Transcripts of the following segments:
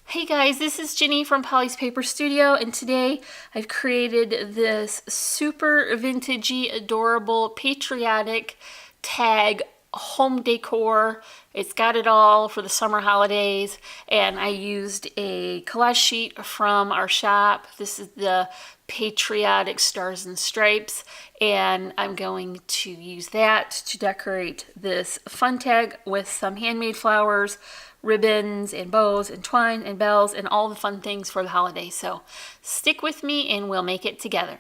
Hey guys, this is Ginny from Polly's Paper Studio, and today I've created this super vintagey, adorable, patriotic tag home decor. It's got it all for the summer holidays, and I used a collage sheet from our shop. This is the patriotic stars and stripes, and I'm going to use that to decorate this fun tag with some handmade flowers, ribbons and bows and twine and bells and all the fun things for the holidays. So stick with me and we'll make it together.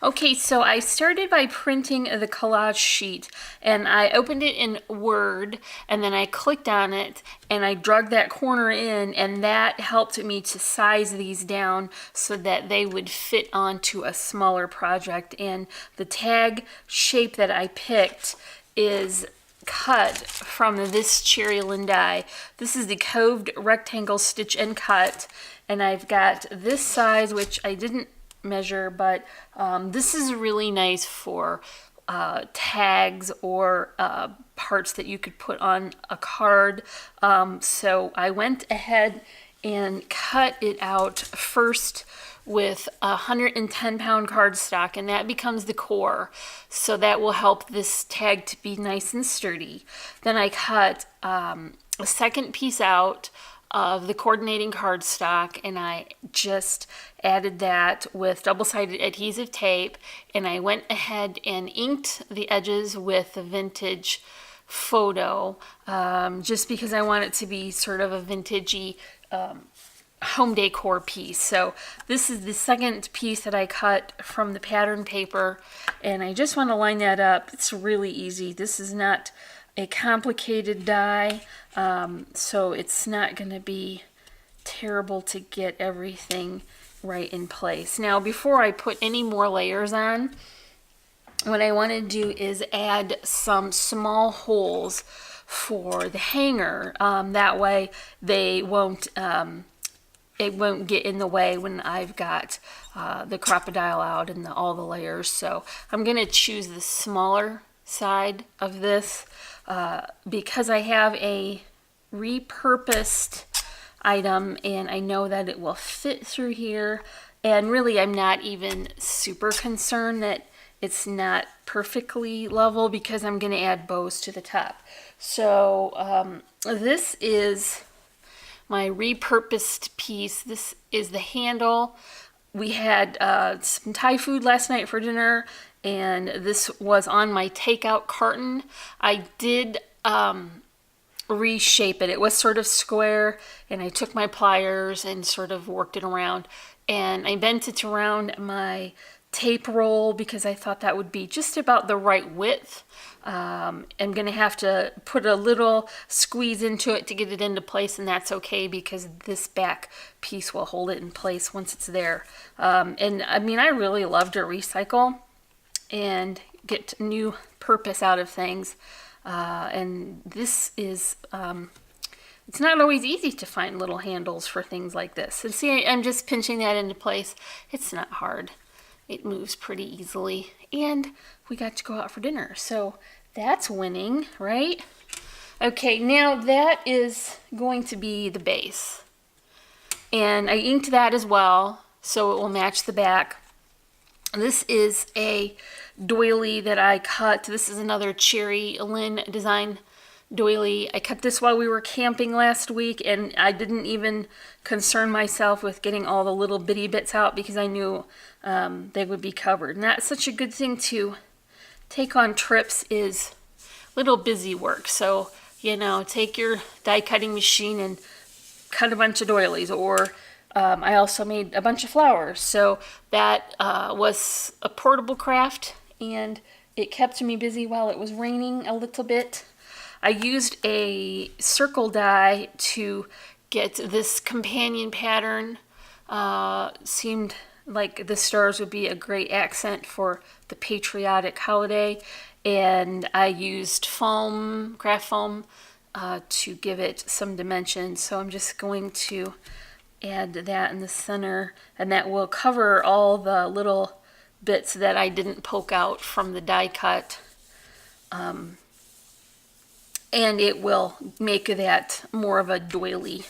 Okay, so I started by printing the collage sheet, and I opened it in Word, and then I clicked on it and I drug that corner in, and that helped me to size these down so that they would fit onto a smaller project. And the tag shape that I picked is cut from this cherry lin die. This is the coved rectangle stitch and cut, and I've got this size, which I didn't measure, but this is really nice for tags or parts that you could put on a card. So I went ahead and cut it out first with 110-pound cardstock, and that becomes the core, so that will help this tag to be nice and sturdy. Then I cut a second piece out of the coordinating cardstock, and I just added that with double-sided adhesive tape, and I went ahead and inked the edges with the vintage photo, just because I want it to be sort of a vintagey home decor piece. So this is the second piece that I cut from the pattern paper, and I just want to line that up. It's really easy. This is not a complicated die, so it's not going to be terrible to get everything right in place. Now, before I put any more layers on, what I want to do is add some small holes for the hanger. That way they won't it won't get in the way when I've got the crocodile out and all the layers. So I'm going to choose the smaller side of this because I have a repurposed item and I know that it will fit through here. And really, I'm not even super concerned that it's not perfectly level because I'm going to add bows to the top. So this is my repurposed piece. This is the handle. We had some Thai food last night for dinner, and this was on my takeout carton. I did reshape it. It was sort of square, and I took my pliers and sort of worked it around, and I bent it around my tape roll because I thought that would be just about the right width. I'm going to have to put a little squeeze into it to get it into place, and that's okay because this back piece will hold it in place once it's there. And I mean, I really love to recycle and get new purpose out of things. And this is, it's not always easy to find little handles for things like this. And see, I'm just pinching that into place. It's not hard. It moves pretty easily, and we got to go out for dinner, so that's winning, right? Okay, now that is going to be the base, and I inked that as well so it will match the back. This is a doily that I cut. This is another cherry lin design doily. I cut this while we were camping last week, and I didn't even concern myself with getting all the little bitty bits out because I knew they would be covered. And that's such a good thing to take on trips, is little busy work. So, you know, take your die cutting machine and cut a bunch of doilies, or I also made a bunch of flowers. So that was a portable craft, and it kept me busy while it was raining a little bit. I used a circle die to get this companion pattern. Seemed like the stars would be a great accent for the patriotic holiday, and I used foam, craft foam, to give it some dimension. So I'm just going to add that in the center, and that will cover all the little bits that I didn't poke out from the die cut. And it will make that more of a doily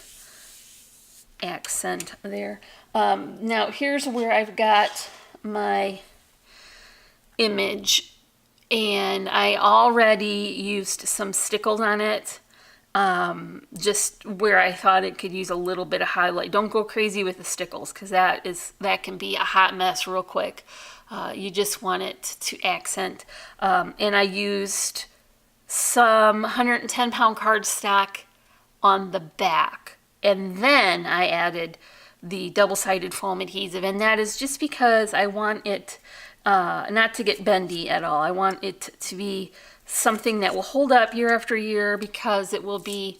accent there. Now here's where I've got my image, and I already used some stickles on it, just where I thought it could use a little bit of highlight. Don't go crazy with the stickles, because that can be a hot mess real quick. You just want it to accent. And I used some 110-pound cardstock on the back, and then I added the double-sided foam adhesive, and that is just because I want it not to get bendy at all. I want it to be something that will hold up year after year, because it will be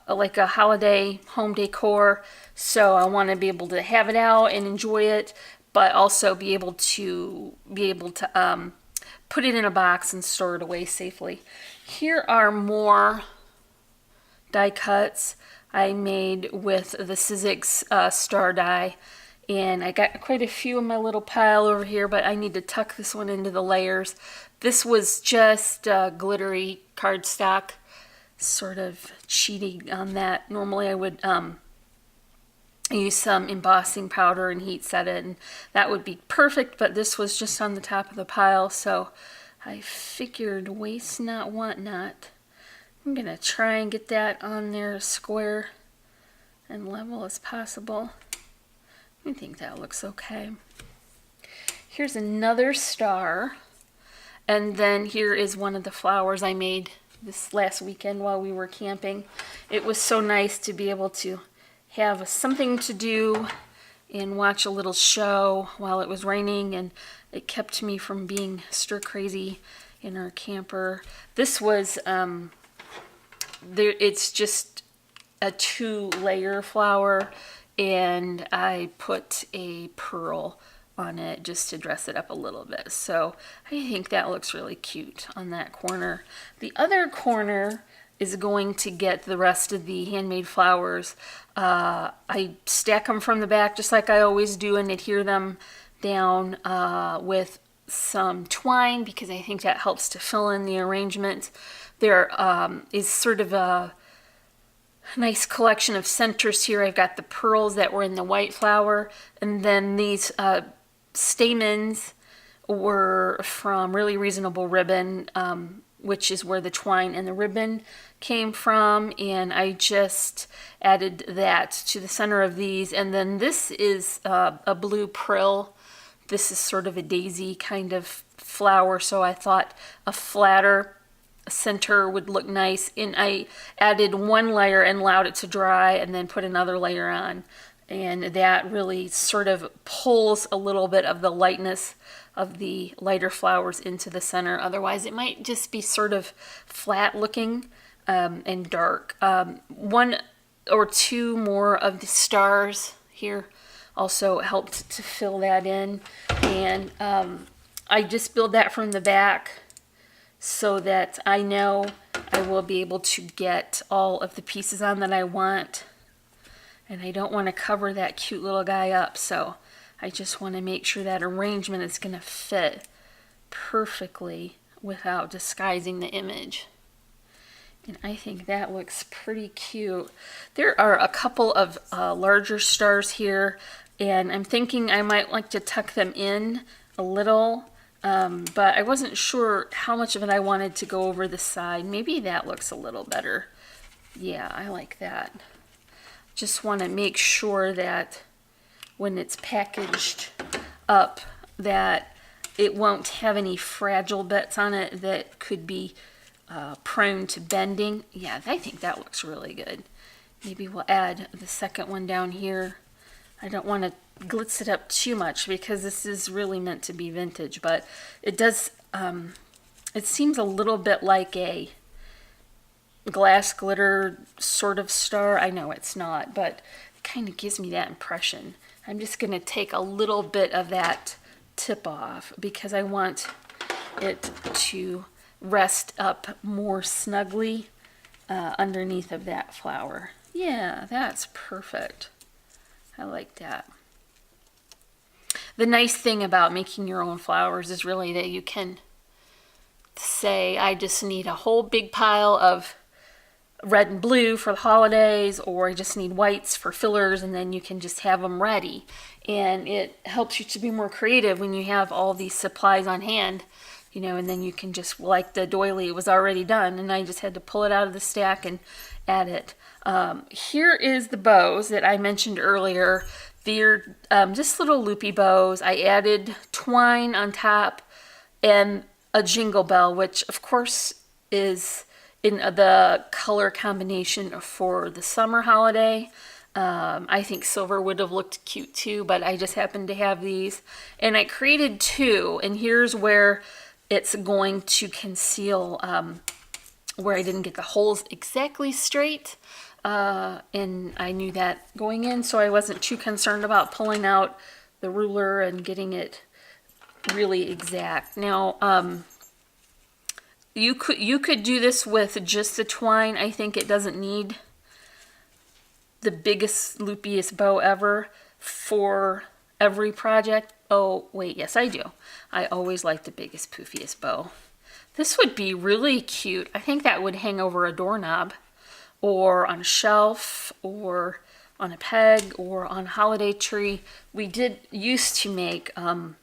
like a holiday home decor. So I want to be able to have it out and enjoy it, but also be able to put it in a box and store it away safely. Here are more die cuts I made with the Sizzix star die, and I got quite a few in my little pile over here, but I need to tuck this one into the layers. This was just glittery cardstock, sort of cheating on that. Normally I would use some embossing powder and heat set it, and that would be perfect, but this was just on the top of the pile, so I figured waste not, want not. I'm gonna try and get that on there square and level as possible. I think that looks okay. Here's another star, and then here is one of the flowers I made this last weekend while we were camping. It was so nice to be able to have something to do and watch a little show while it was raining, and it kept me from being stir crazy in our camper. This was it's just a 2-layer flower, and I put a pearl on it just to dress it up a little bit. So I think that looks really cute on that corner. The other corner is going to get the rest of the handmade flowers. I stack them from the back just like I always do, and adhere them down with some twine, because I think that helps to fill in the arrangement. There is sort of a nice collection of centers here. I've got the pearls that were in the white flower, and then these stamens were from Really Reasonable Ribbon, which is where the twine and the ribbon came from, and I just added that to the center of these. And then this is a blue prill. This is sort of a daisy kind of flower, so I thought a flatter center would look nice, and I added 1 layer and allowed it to dry, and then put another layer on, and that really sort of pulls a little bit of the lightness of the lighter flowers into the center. Otherwise it might just be sort of flat looking and dark. 1 or 2 more of the stars here also helped to fill that in, and I just build that from the back so that I know I will be able to get all of the pieces on that I want, and I don't want to cover that cute little guy up, so I just want to make sure that arrangement is going to fit perfectly without disguising the image. And I think that looks pretty cute. There are a couple of larger stars here, and I'm thinking I might like to tuck them in a little, but I wasn't sure how much of it I wanted to go over the side. Maybe that looks a little better. Yeah, I like that. Just want to make sure that when it's packaged up that it won't have any fragile bits on it that could be prone to bending. Yeah, I think that looks really good. Maybe we'll add the second one down here. I don't want to glitz it up too much because this is really meant to be vintage, but it does, it seems a little bit like a glass glitter sort of star. I know it's not, but it kind of gives me that impression. I'm just going to take a little bit of that tip off because I want it to rest up more snugly underneath of that flower. Yeah, that's perfect. I like that. The nice thing about making your own flowers is really that you can say, I just need a whole big pile of red and blue for the holidays, or I just need whites for fillers, and then you can just have them ready. And it helps you to be more creative when you have all these supplies on hand, you know, and then you can just, like the doily, it was already done, and I just had to pull it out of the stack and add it. Here is the bows that I mentioned earlier. They're just little loopy bows. I added twine on top and a jingle bell, which of course is in the color combination for the summer holiday. I think silver would have looked cute too, but I just happened to have these. And I created two, and here's where it's going to conceal where I didn't get the holes exactly straight. And I knew that going in, so I wasn't too concerned about pulling out the ruler and getting it really exact. Now, you could do this with just the twine. I think it doesn't need the biggest, loopiest bow ever for every project. Oh, wait, yes, I do. I always like the biggest, poofiest bow. This would be really cute. I think that would hang over a doorknob, or on a shelf, or on a peg, or on a holiday tree. We used to make a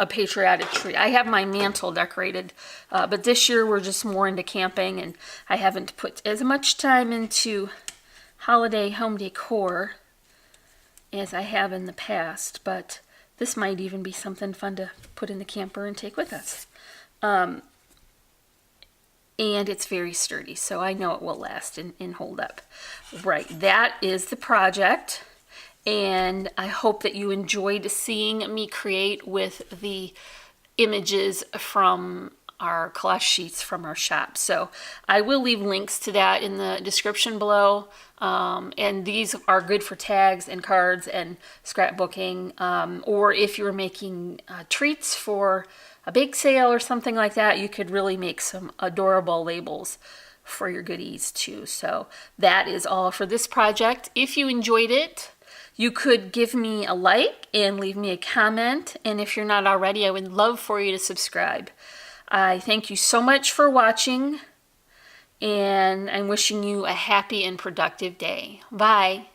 patriotic tree. I have my mantle decorated, but this year we're just more into camping, and I haven't put as much time into holiday home decor as I have in the past, but this might even be something fun to put in the camper and take with us. And it's very sturdy, so I know it will last and hold up. Right, that is the project. And I hope that you enjoyed seeing me create with the images from our collage sheets from our shop. So I will leave links to that in the description below. And these are good for tags and cards and scrapbooking. Or if you're making treats for a bake sale or something like that, you could really make some adorable labels for your goodies too. So that is all for this project. If you enjoyed it, you could give me a like and leave me a comment. And if you're not already, I would love for you to subscribe. I thank you so much for watching, and I'm wishing you a happy and productive day. Bye.